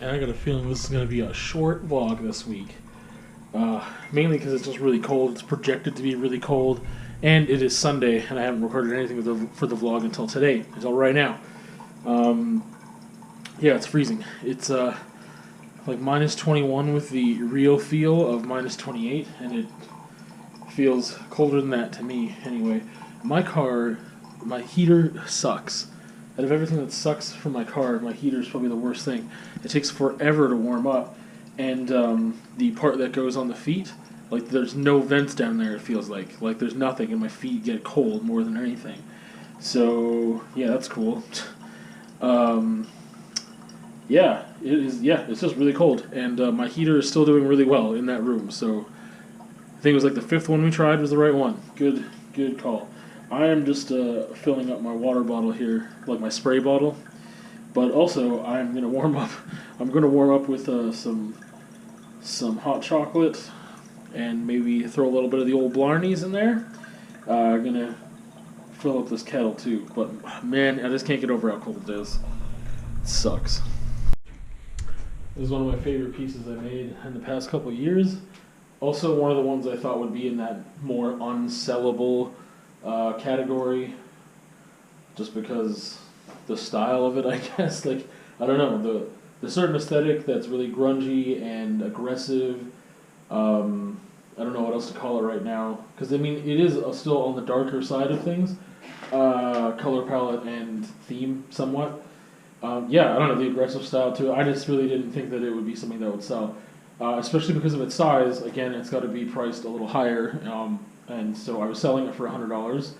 and I got a feeling this is going to be a short vlog this week. Mainly because it's just really cold. It's projected to be really cold, and it is Sunday, and I haven't recorded anything for the vlog until today, until right now. Yeah, it's freezing. It's like minus 21 with the real feel of minus 28, and it feels colder than that to me anyway. My car, my heater sucks. Out of everything that sucks from my car, my heater is probably the worst thing. It takes forever to warm up, and the part that goes on the feet, like there's no vents down there, it feels like there's nothing, and my feet get cold more than anything. So yeah, that's cool. Yeah, it is. Yeah, it's just really cold, and my heater is still doing really well in that room. So I think it was like the fifth one we tried was the right one. Good call. I am just filling up my water bottle here, like my spray bottle. But also, I'm gonna warm up. I'm gonna warm up with some hot chocolate, and maybe throw a little bit of the old Blarneys in there. I'm gonna fill up this kettle too. But man, I just can't get over how cold it is. It sucks. This is one of my favorite pieces I made in the past couple of years. Also, one of the ones I thought would be in that more unsellable category, just because the style of it, I guess. Like, I don't know, the certain aesthetic that's really grungy and aggressive. I don't know what else to call it right now, because I mean it is still on the darker side of things, color palette and theme somewhat. Yeah, I don't know, the aggressive style too. I just really didn't think that it would be something that would sell, especially because of its size. Again, it's got to be priced a little higher. And so I was selling it for $100,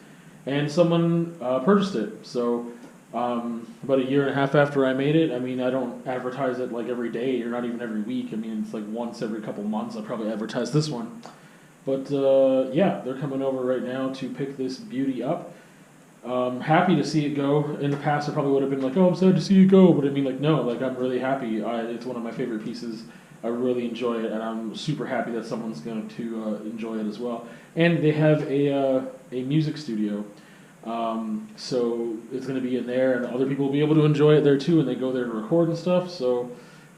and someone purchased it. So about a year and a half after I made it, I mean, I don't advertise it like every day or not even every week. I mean, it's like once every couple months I probably advertise this one. But yeah, they're coming over right now to pick this beauty up. Happy to see it go. In the past, I probably would have been like, oh, I'm sad to see it go. But I mean, like, no, like, I'm really happy. It's one of my favorite pieces. I really enjoy it, and I'm super happy that someone's going to enjoy it as well. And they have a music studio, so it's going to be in there, and other people will be able to enjoy it there too, and they go there to record and stuff. So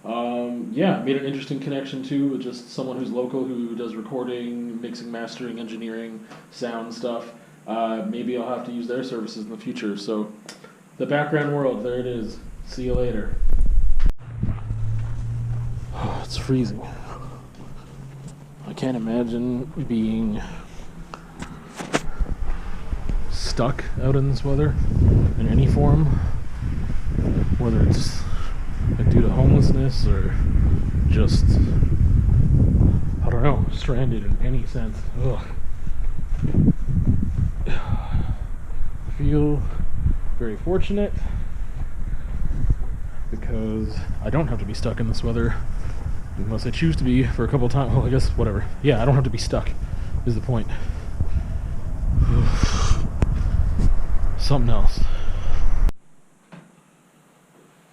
yeah, made an interesting connection too with just someone who's local who does recording, mixing, mastering, engineering, sound stuff. Maybe I'll have to use their services in the future. So the background world, there it is. See you later. Oh, it's freezing. I can't imagine being stuck out in this weather in any form, whether it's like due to homelessness or just, I don't know, stranded in any sense. Ugh. I feel very fortunate because I don't have to be stuck in this weather unless I choose to be for a couple of times. Well, I guess whatever. Yeah, I don't have to be stuck is the point. Something else.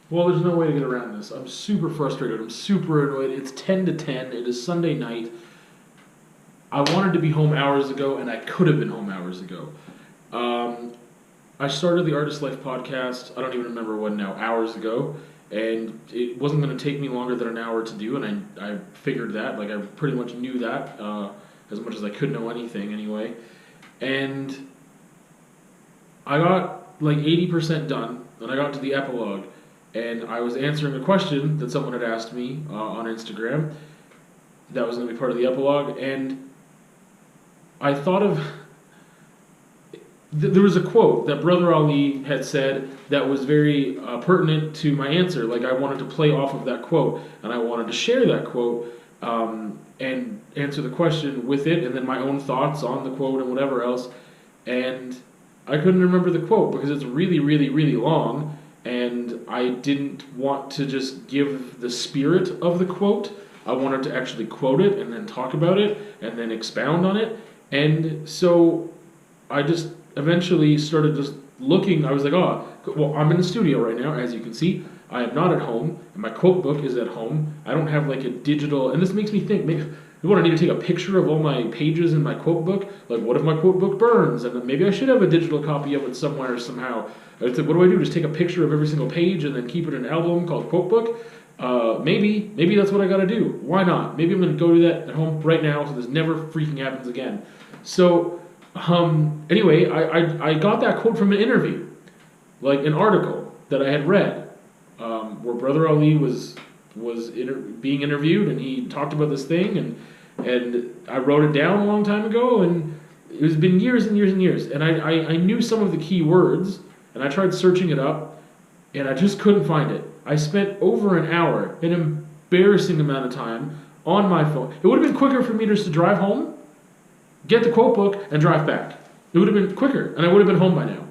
Well, there's no way to get around this. I'm super frustrated. I'm super annoyed. It's 10 to 10. It is Sunday night. I wanted to be home hours ago, and I could have been home hours ago. I started the Artist Life podcast, I don't even remember when now, hours ago, and it wasn't going to take me longer than an hour to do, and I figured that, like I pretty much knew that, as much as I could know anything anyway, and I got like 80% done, and I got to the epilogue, and I was answering a question that someone had asked me on Instagram that was going to be part of the epilogue, and I thought of... There was a quote that Brother Ali had said that was very pertinent to my answer. Like, I wanted to play off of that quote, and I wanted to share that quote and answer the question with it, and then my own thoughts on the quote and whatever else. And I couldn't remember the quote because it's really, really, really long, and I didn't want to just give the spirit of the quote. I wanted to actually quote it and then talk about it and then expound on it. And so I just eventually started just looking. I was like, oh, well, I'm in the studio right now, as you can see. I am not at home, and my quote book is at home. I don't have like a digital, and this makes me think, maybe what, I need to take a picture of all my pages in my quote book? Like, what if my quote book burns? And then maybe I should have a digital copy of it somewhere somehow. It's like, what do I do? Just take a picture of every single page and then keep it in an album called Quote Book? Maybe that's what I gotta do. Why not? Maybe I'm gonna go do that at home right now so this never freaking happens again. So, anyway, I got that quote from an interview, like an article that I had read, where Brother Ali was being interviewed, and he talked about this thing, and I wrote it down a long time ago, and it has been years and years and years, and I knew some of the key words, and I tried searching it up, and I just couldn't find it. I spent over an hour, an embarrassing amount of time, on my phone. It would have been quicker for me just to drive home, get the quote book, and drive back. It would have been quicker, and I would have been home by now.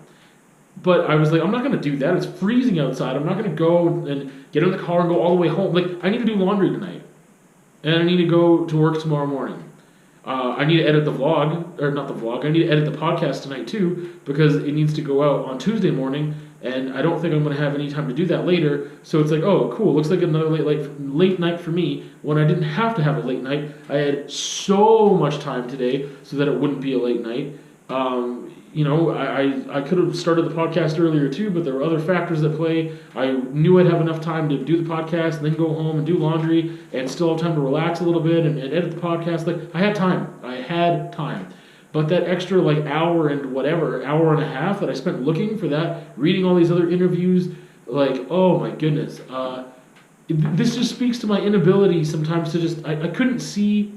But I was like, I'm not going to do that. It's freezing outside. I'm not going to go and get in the car and go all the way home. Like, I need to do laundry tonight, and I need to go to work tomorrow morning. I need to edit the vlog, or not the vlog, I need to edit the podcast tonight too, because it needs to go out on Tuesday morning, and I don't think I'm going to have any time to do that later. So it's like, oh, cool, looks like another late night for me, when I didn't have to have a late night. I had so much time today so that it wouldn't be a late night. I could have started the podcast earlier too, but there were other factors at play. I knew I'd have enough time to do the podcast and then go home and do laundry and still have time to relax a little bit and edit the podcast. Like, I had time. But that extra hour and whatever, hour and a half that I spent looking for that, reading all these other interviews, oh my goodness. This just speaks to my inability sometimes to just, I couldn't see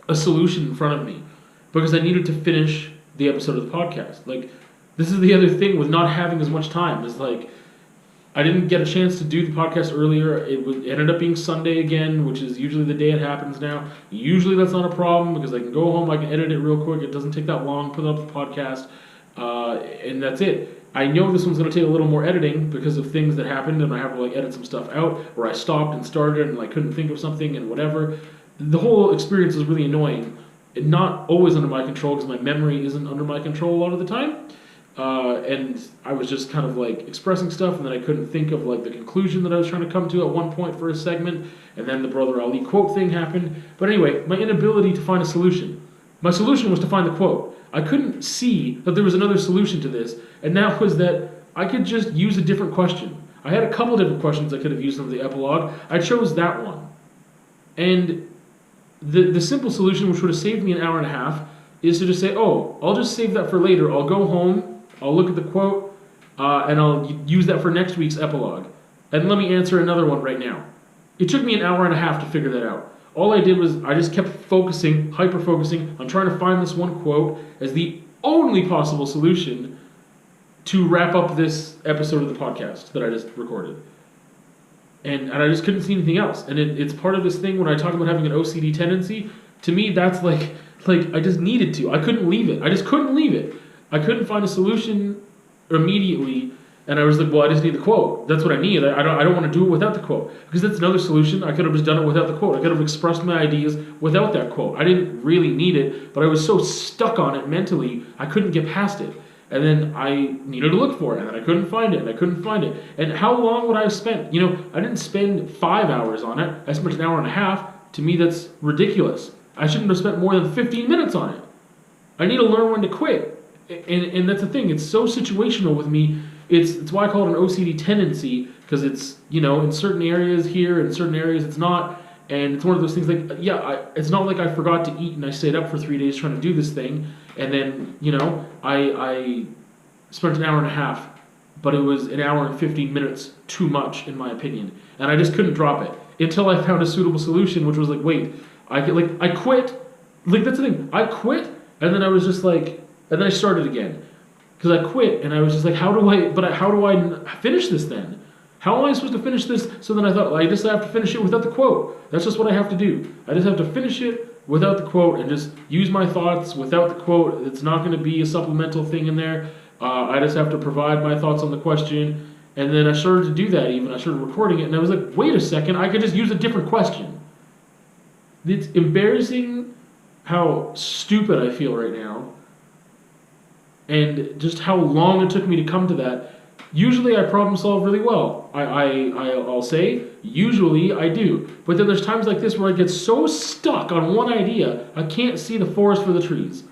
a solution in front of me because I needed to finish the episode of the podcast. This is the other thing with not having as much time, is I didn't get a chance to do the podcast earlier. It ended up being Sunday again, which is usually the day it happens now. Usually that's not a problem because I can go home, I can edit it real quick. It doesn't take that long, put up the podcast, and that's it. I know this one's going to take a little more editing because of things that happened, and I have to edit some stuff out where I stopped and started and couldn't think of something and whatever. The whole experience is really annoying. Not always under my control because my memory isn't under my control a lot of the time. And I was just kind of expressing stuff, and then I couldn't think of the conclusion that I was trying to come to at one point for a segment, and then the Brother Ali quote thing happened. But anyway, my inability to find a solution. My solution was to find the quote. I couldn't see that there was another solution to this, and that was that I could just use a different question. I had a couple different questions I could have used in the epilogue. I chose that one. And the simple solution, which would have saved me an hour and a half, is to just say, oh, I'll just save that for later. I'll go home, I'll look at the quote, and I'll use that for next week's epilogue. And let me answer another one right now. It took me an hour and a half to figure that out. All I did was I just kept hyper-focusing on trying to find this one quote as the only possible solution to wrap up this episode of the podcast that I just recorded. And I just couldn't see anything else. And it's part of this thing when I talk about having an OCD tendency. To me, that's I just needed to. I couldn't leave it. I just couldn't leave it. I couldn't find a solution immediately. And I was like, well, I just need the quote. That's what I need. I don't want to do it without the quote. Because that's another solution. I could have just done it without the quote. I could have expressed my ideas without that quote. I didn't really need it, but I was so stuck on it mentally, I couldn't get past it. And then I needed to look for it, and I couldn't find it, And how long would I have spent? I didn't spend 5 hours on it. I spent an hour and a half. To me, that's ridiculous. I shouldn't have spent more than 15 minutes on it. I need to learn when to quit. And that's the thing. It's so situational with me. It's why I call it an OCD tendency, because it's, in certain areas here, in certain areas it's not. And it's one of those things it's not like I forgot to eat and I stayed up for 3 days trying to do this thing. And then, I spent an hour and a half, but it was an hour and 15 minutes too much, in my opinion. And I just couldn't drop it until I found a suitable solution, which was wait, I quit. That's the thing. I quit, and then I was just and then I started again. Because I quit, and I was just how do I finish this then? How am I supposed to finish this? So then I thought, I just have to finish it without the quote. That's just what I have to do. I just have to finish it without the quote and just use my thoughts without the quote. It's not going to be a supplemental thing in there. I just have to provide my thoughts on the question. And then I started to do that even. I started recording it, and I was like, wait a second, I could just use a different question. It's embarrassing how stupid I feel right now, and just how long it took me to come to that. Usually I problem solve really well. I'll say, usually I do. But then there's times like this where I get so stuck on one idea, I can't see the forest for the trees.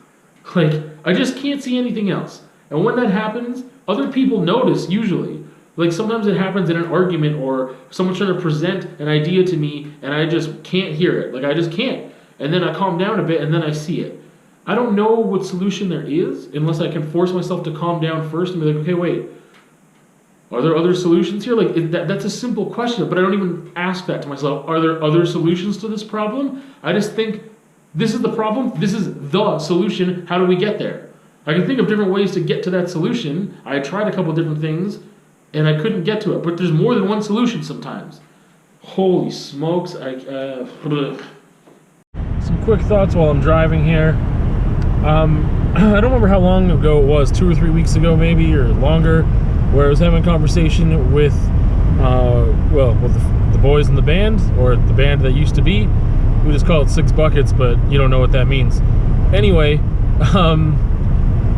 I just can't see anything else. And when that happens, other people notice usually. Like sometimes it happens in an argument or someone's trying to present an idea to me and I just can't hear it. Like I just can't. And then I calm down a bit and then I see it. I don't know what solution there is unless I can force myself to calm down first and be like, okay, wait. Are there other solutions here? Like that's a simple question, but I don't even ask that to myself. Are there other solutions to this problem? I just think this is the problem. This is the solution. How do we get there? I can think of different ways to get to that solution. I tried a couple different things and I couldn't get to it, but there's more than one solution sometimes. Holy smokes. Some quick thoughts while I'm driving here. I don't remember how long ago it was, 2 or 3 weeks ago maybe, or longer, where I was having a conversation with, with the boys in the band, or the band that used to be. We just call it Six Buckets, but you don't know what that means. Anyway,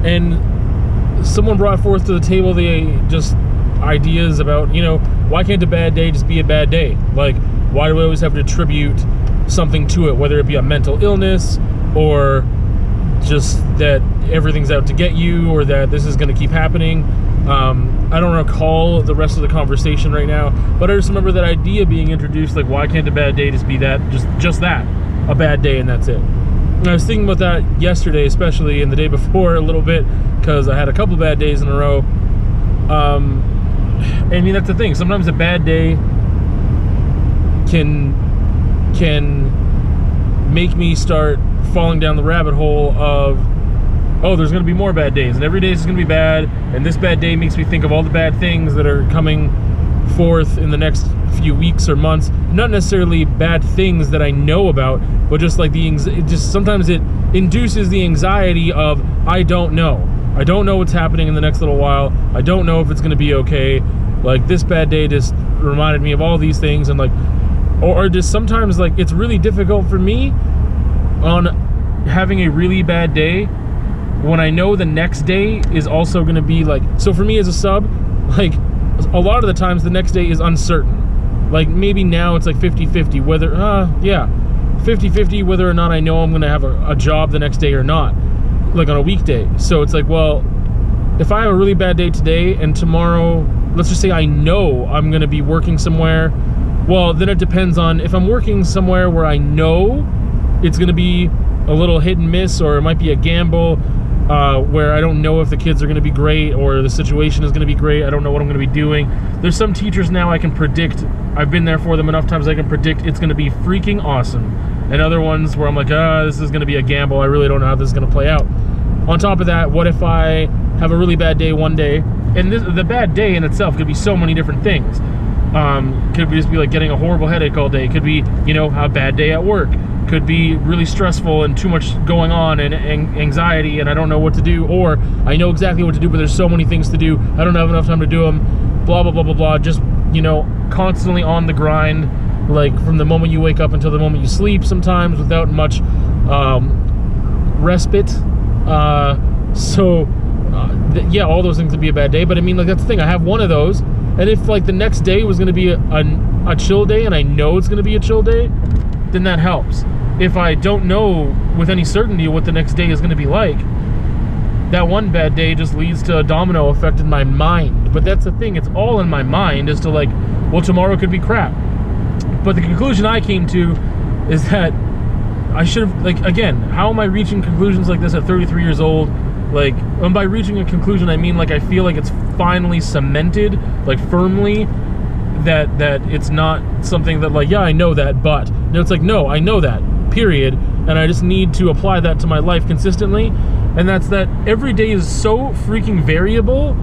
and someone brought forth to the table just ideas about, why can't a bad day just be a bad day? Like, why do we always have to attribute something to it, whether it be a mental illness or just that everything's out to get you or that this is going to keep happening. I don't recall the rest of the conversation right now, but I just remember that idea being introduced, like, why can't a bad day just be that, just that, a bad day and that's it. And I was thinking about that yesterday, especially, and the day before a little bit, because I had a couple bad days in a row. I mean, that's the thing. Sometimes a bad day can make me start falling down the rabbit hole of, oh, there's going to be more bad days, and every day is going to be bad, and this bad day makes me think of all the bad things that are coming forth in the next few weeks or months. Not necessarily bad things that I know about, but just like sometimes it induces the anxiety of, I don't know. I don't know what's happening in the next little while. I don't know if it's going to be okay. Like, this bad day just reminded me of all these things, and like, or just sometimes, like, it's really difficult for me on having a really bad day when I know the next day is also going to be like, so for me as a sub, like, a lot of the times the next day is uncertain. Like, maybe now it's like 50-50 whether, 50-50 whether or not I know I'm going to have a job the next day or not, like on a weekday. So it's like, well, if I have a really bad day today and tomorrow, let's just say I know I'm going to be working somewhere, well, then it depends on if I'm working somewhere where I know it's going to be a little hit and miss, or it might be a gamble, where I don't know if the kids are going to be great or the situation is going to be great. I don't know what I'm going to be doing. There's some teachers now I can predict. I've been there for them enough times I can predict it's going to be freaking awesome. And other ones where I'm like, this is going to be a gamble. I really don't know how this is going to play out. On top of that, what if I have a really bad day one day? And the bad day in itself could be so many different things. Could just be like getting a horrible headache all day. Could be, a bad day at work. Could be really stressful and too much going on and anxiety and I don't know what to do, or I know exactly what to do but there's so many things to do, I don't have enough time to do them, blah, blah, blah, blah, blah. Just, constantly on the grind, like from the moment you wake up until the moment you sleep sometimes without much respite. Yeah, all those things would be a bad day, but I mean, like, that's the thing. I have one of those, and if like the next day was going to be a chill day and I know it's going to be a chill day, then that helps. If I don't know with any certainty what the next day is going to be like, that one bad day just leads to a domino effect in my mind. But that's the thing, it's all in my mind as to like, well, tomorrow could be crap. But the conclusion I came to is that I should have, like, again, how am I reaching conclusions like this at 33 years old? Like, and by reaching a conclusion, I mean, like, I feel like it's finally cemented, like, firmly, that it's not something that, like, yeah, I know that, but. No, it's like, no, I know that, period, and I just need to apply that to my life consistently, and that's that every day is so freaking variable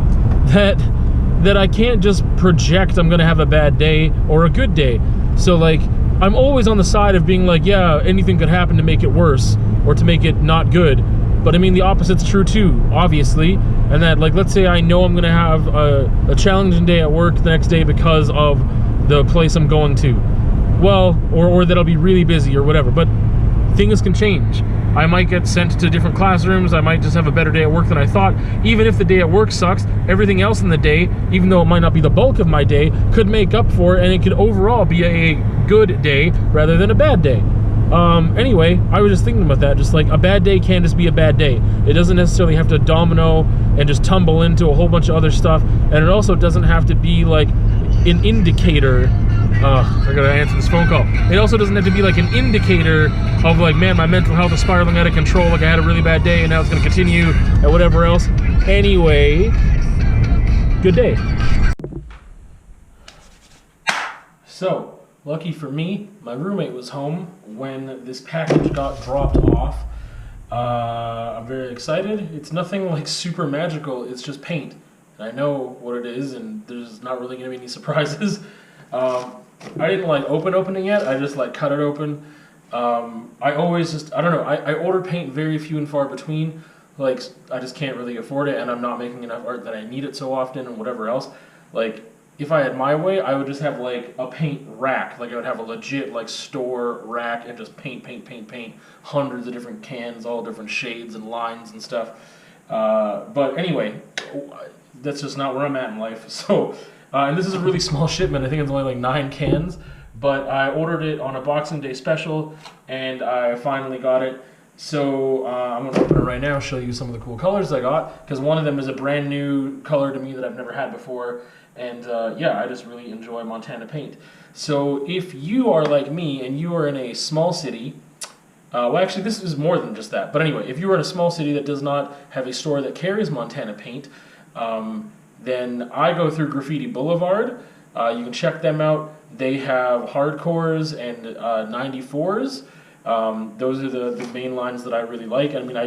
that I can't just project I'm gonna have a bad day or a good day. So, like, I'm always on the side of being like, yeah, anything could happen to make it worse or to make it not good. But I mean, the opposite's true too, obviously. And that, like, let's say I know I'm gonna have a challenging day at work the next day because of the place I'm going to. Well, or that I'll be really busy or whatever, but things can change. I might get sent to different classrooms, I might just have a better day at work than I thought. Even if the day at work sucks, everything else in the day, even though it might not be the bulk of my day, could make up for it, and it could overall be a good day rather than a bad day. Anyway, I was just thinking about that. Just like a bad day can just be a bad day. It doesn't necessarily have to domino and just tumble into a whole bunch of other stuff. And it also doesn't have to be like an indicator. I gotta answer this phone call. It also doesn't have to be like an indicator of like, man, my mental health is spiraling out of control. Like I had a really bad day and now it's gonna continue and whatever else. Anyway, good day. So, lucky for me, my roommate was home when this package got dropped off. I'm very excited. It's nothing like super magical, it's just paint. And I know what it is and there's not really gonna be any surprises. I didn't like opening it, I just like cut it open. I always just, I don't know, I order paint very few and far between. Like, I just can't really afford it and I'm not making enough art that I need it so often and whatever else. Like, if I had my way, I would just have like a paint rack. Like I would have a legit like store rack and just paint. Hundreds of different cans, all different shades and lines and stuff. But anyway, that's just not where I'm at in life. So, and this is a really small shipment. I think it's only like 9 cans. But I ordered it on a Boxing Day special and I finally got it. So I'm going to open it right now, show you some of the cool colors I got. Because one of them is a brand new color to me that I've never had before. And yeah, I just really enjoy Montana paint. So if you are like me and you are in a small city, well actually this is more than just that, but anyway, if you are in a small city that does not have a store that carries Montana paint, then I go through Graffiti Boulevard. You can check them out. They have hardcores and 94s. Those are the main lines that I really like. I mean,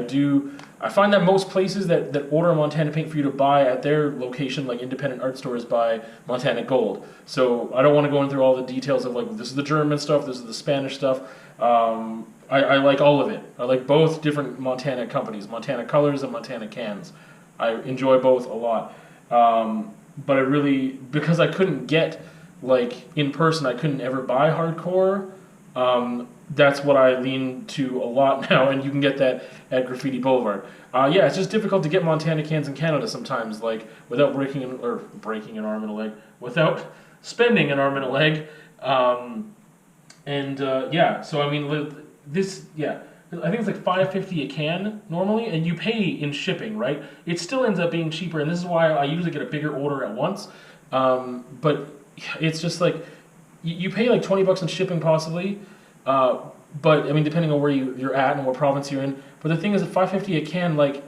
I find that most places that order Montana paint for you to buy at their location, like independent art stores, buy Montana Gold. So I don't want to go into all the details of like, this is the German stuff, this is the Spanish stuff. I like all of it. I like both different Montana companies, Montana Colors and Montana Cans. I enjoy both a lot. But I really, because I couldn't get, like, in person, I couldn't ever buy hardcore. That's what I lean to a lot now, and you can get that at Graffiti Boulevard. Yeah, it's just difficult to get Montana cans in Canada sometimes, like, without breaking an arm and a leg, without spending an arm and a leg. Yeah, so I mean, this, yeah, I think it's like $5.50 a can normally, and you pay in shipping, right? It still ends up being cheaper, and this is why I usually get a bigger order at once. But it's just like, you pay like $20 in shipping possibly, but I mean, depending on where you're at and what province you're in. But the thing is, at $5.50 a can, like,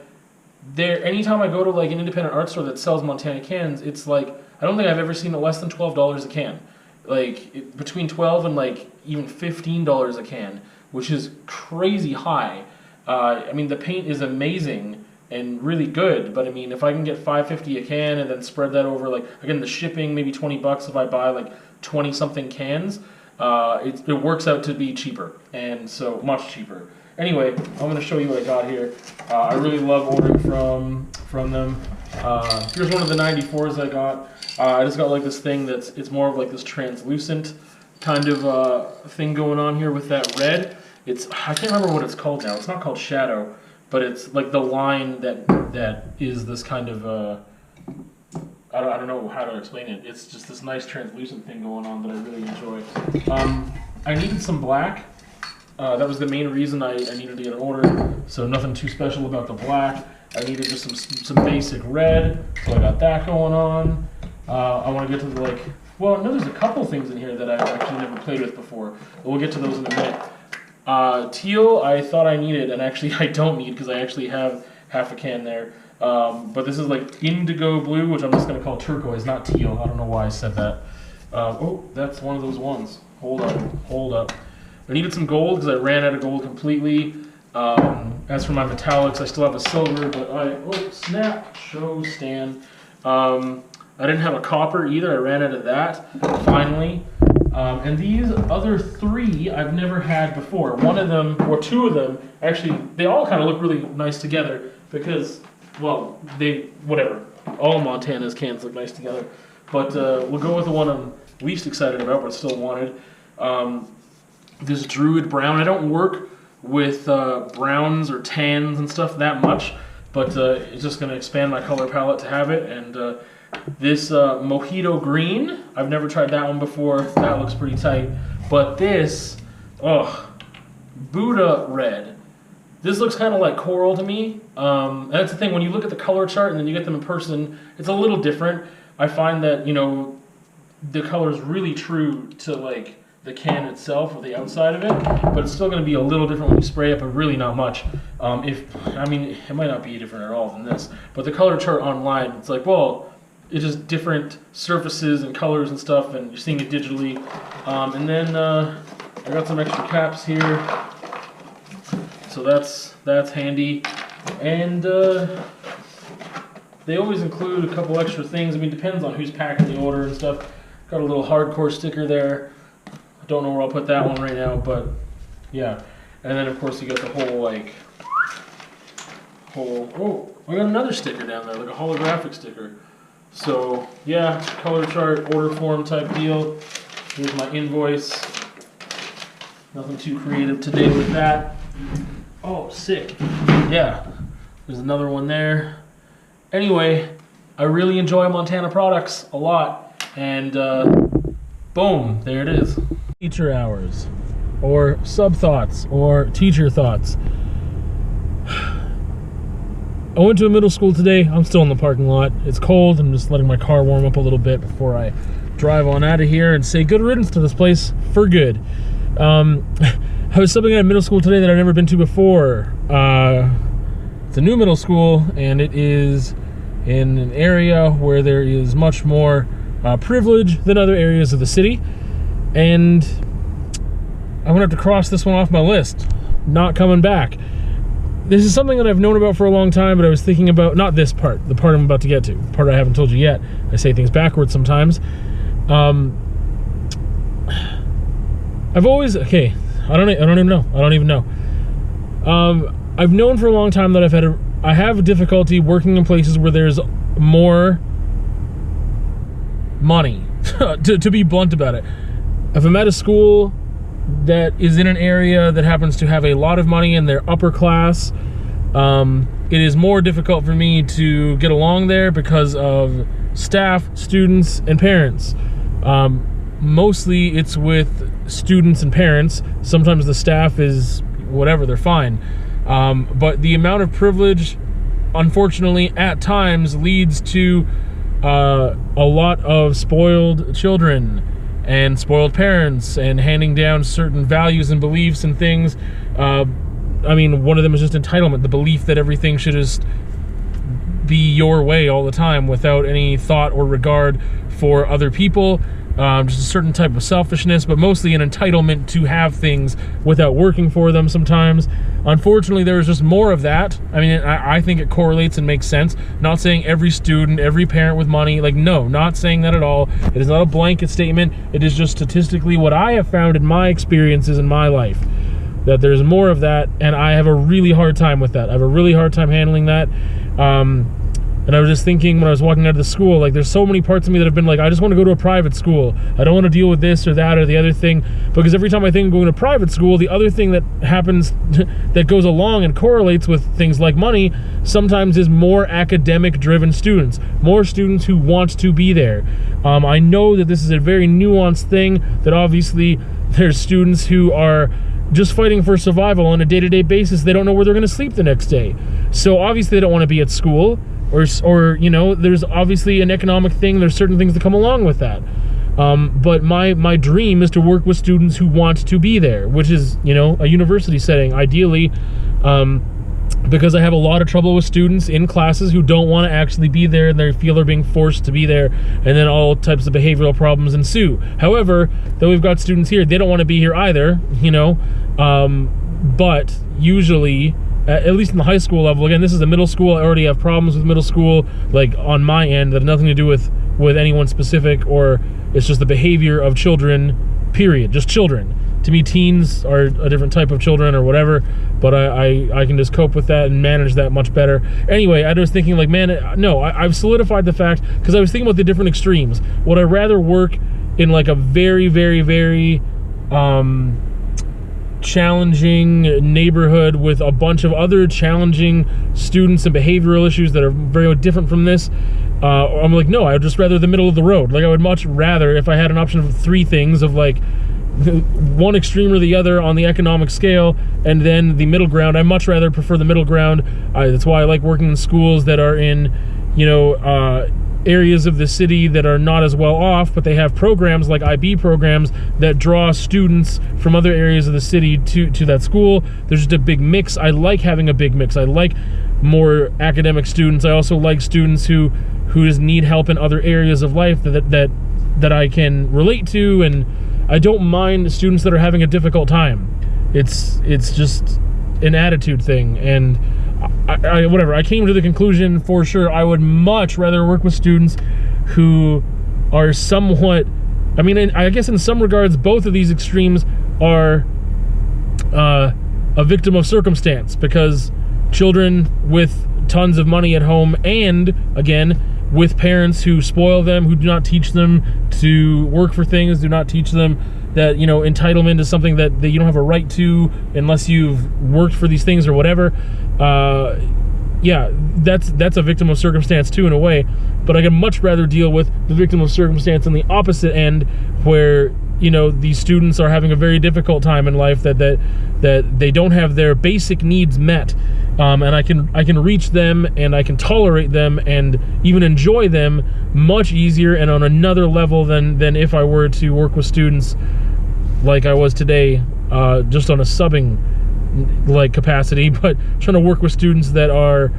anytime I go to like an independent art store that sells Montana cans, it's like, I don't think I've ever seen it less than $12 a can. Like, between $12 and like even $15 a can, which is crazy high. I mean, the paint is amazing and really good, but I mean, if I can get $5.50 a can and then spread that over, like, again, the shipping, maybe $20 if I buy like 20 something cans, it works out to be cheaper, and so much cheaper. Anyway, I'm going to show you what I got here. I really love ordering from them. Here's one of the 94s I got. I just got like this thing it's more of like this translucent kind of thing going on here with that red. I can't remember what it's called now. It's not called shadow, but it's like the line that is this kind of I don't know how to explain it. It's just this nice translucent thing going on that I really enjoy. I needed some black. That was the main reason I needed to get an order. So nothing too special about the black. I needed just some basic red, so I got that going on. I want to get to the well, no, there's a couple things in here that I've actually never played with before. But we'll get to those in a minute. Teal, I thought I needed, and actually I don't need because I actually have half a can there. But this is like indigo blue, which I'm just going to call turquoise, not teal. I don't know why I said that. Oh, that's one of those ones. Hold up. I needed some gold because I ran out of gold completely. As for my metallics, I still have a silver, but snap, show stand. I didn't have a copper either. I ran out of that, finally. And these other 3 I've never had before. One of them, or 2 of them, actually, they all kind of look really nice together because, well, whatever. All Montana's cans look nice together. But we'll go with the one I'm least excited about, but still wanted. This Druid Brown. I don't work with browns or tans and stuff that much, but it's just going to expand my color palette to have it. And this Mojito Green, I've never tried that one before. That looks pretty tight. But this, Buddha red. This looks kind of like coral to me. And that's the thing, when you look at the color chart and then you get them in person, it's a little different. I find that, you know, the color is really true to like the can itself or the outside of it, but it's still going to be a little different when you spray it, but really not much. I mean, it might not be different at all than this, but the color chart online, it's like, well, it's just different surfaces and colors and stuff, and you're seeing it digitally. And then I got some extra caps here, so that's handy. And they always include a couple extra things. I mean, depends on who's packing the order and stuff. Got a little hardcore sticker there. I don't know where I'll put that one right now, but yeah. And then of course you got the whole oh, I got another sticker down there, like a holographic sticker. So yeah, color chart, order form type deal. Here's my invoice. Nothing too creative today with that. Oh, sick. Yeah, there's another one there. Anyway, I really enjoy Montana products a lot, and boom, there it is. Teacher hours, or sub thoughts, or teacher thoughts. I went to a middle school today. I'm still in the parking lot. It's cold. I'm just letting my car warm up a little bit before I drive on out of here and say good riddance to this place for good. I was subbing at a middle school today that I've never been to before. It's a new middle school, and it is in an area where there is much more privilege than other areas of the city. And I'm gonna have to cross this one off my list. Not coming back. This is something that I've known about for a long time, but I was thinking about, not this part, the part I'm about to get to, the part I haven't told you yet. I say things backwards sometimes. I've always, okay, I don't even know. I've known for a long time that I have difficulty working in places where there's more money, to be blunt about it. If I'm at a school that is in an area that happens to have a lot of money and they're upper class, it is more difficult for me to get along there because of staff, students, and parents. Mostly it's with students and parents. Sometimes the staff is whatever, they're fine. But the amount of privilege, unfortunately, at times leads to a lot of spoiled children and spoiled parents and handing down certain values and beliefs and things. I mean, one of them is just entitlement, the belief that everything should just be your way all the time without any thought or regard for other people. Just a certain type of selfishness, but mostly an entitlement to have things without working for them sometimes. Unfortunately, there is just more of that. I mean, I think it correlates and makes sense. Not saying every student, every parent with money, like, no, not saying that at all. It is not a blanket statement. It is just statistically what I have found in my experiences in my life, that there's more of that, and I have a really hard time with that. I have a really hard time handling that. And I was just thinking when I was walking out of the school, like, there's so many parts of me that have been like, I just want to go to a private school. I don't want to deal with this or that or the other thing. Because every time I think of going to private school, the other thing that happens that goes along and correlates with things like money sometimes is more academic-driven students. More students who want to be there. I know that this is a very nuanced thing, that obviously there's students who are just fighting for survival on a day-to-day basis. They don't know where they're going to sleep the next day. So obviously they don't want to be at school. Or you know, there's obviously an economic thing. There's certain things that come along with that. But my dream is to work with students who want to be there, which is, you know, a university setting, ideally, because I have a lot of trouble with students in classes who don't want to actually be there, and they feel they're being forced to be there, and then all types of behavioral problems ensue. However, though we've got students here, they don't want to be here either, you know, but usually, at least in the high school level, again, this is a middle school, I already have problems with middle school, like, on my end, that have nothing to do with anyone specific, or it's just the behavior of children, period, just children. To me, teens are a different type of children or whatever, but I can just cope with that and manage that much better. Anyway, I was thinking, like, man, no, I've solidified the fact, because I was thinking about the different extremes. Would I rather work in, like, a very, very, very, challenging neighborhood with a bunch of other challenging students and behavioral issues that are very different from this? I'm like, no, I would just rather the middle of the road. Like, I would much rather, if I had an option of three things, of like one extreme or the other on the economic scale, and then the middle ground. I much rather prefer the middle ground. That's why I like working in schools that are in, you know, areas of the city that are not as well off, but they have programs like IB programs that draw students from other areas of the city to that school. There's just a big mix. I like having a big mix. I like more academic students. I also like students who just need help in other areas of life that I can relate to, and I don't mind students that are having a difficult time. It's just an attitude thing, and whatever. I came to the conclusion, for sure, I would much rather work with students who are somewhat, I mean, I guess in some regards, both of these extremes are a victim of circumstance, because children with tons of money at home, and again, with parents who spoil them, who do not teach them to work for things, do not teach them that, you know, entitlement is something that you don't have a right to unless you've worked for these things or whatever. Yeah, that's a victim of circumstance too, in a way. But I can much rather deal with the victim of circumstance on the opposite end, where, you know, these students are having a very difficult time in life, that they don't have their basic needs met, and I can reach them, and I can tolerate them and even enjoy them much easier and on another level than if I were to work with students like I was today, just on a subbing like capacity, but trying to work with students that are,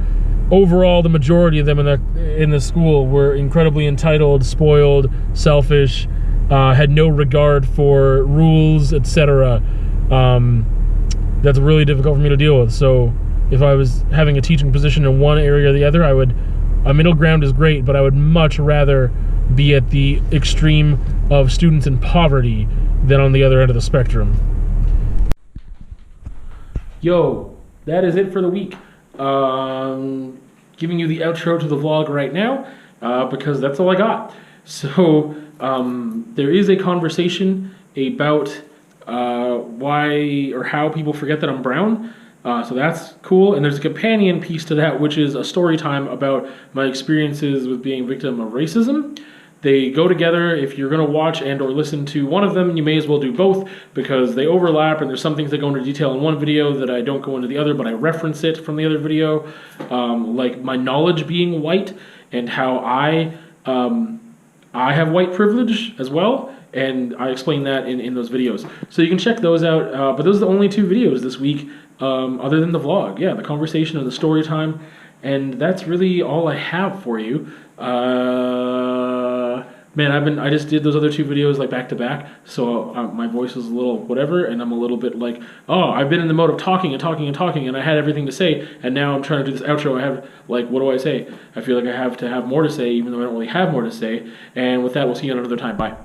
overall, the majority of them in the school were incredibly entitled, spoiled, selfish, had no regard for rules, etc. That's really difficult for me to deal with. So if I was having a teaching position in one area or the other, a middle ground is great, but I would much rather be at the extreme of students in poverty than on the other end of the spectrum. Yo, that is it for the week. Giving you the outro to the vlog right now, because that's all I got. So there is a conversation about why or how people forget that I'm brown. So that's cool. And there's a companion piece to that, which is a story time about my experiences with being a victim of racism. They go together. If you're going to watch and or listen to one of them, you may as well do both, because they overlap, and there's some things that go into detail in one video that I don't go into the other, but I reference it from the other video, like my knowledge being white and how I have white privilege as well, and I explain that in those videos. So you can check those out, but those are the only two videos this week, other than the vlog. Yeah, the conversation and the story time, and that's really all I have for you. Man, I just did those other two videos like back to back, so my voice is a little whatever, and I'm a little bit like, oh, I've been in the mode of talking and talking and talking, and I had everything to say, and now I'm trying to do this outro. I have, like, what do I say? I feel like I have to have more to say, even though I don't really have more to say. And with that, we'll see you another time. Bye.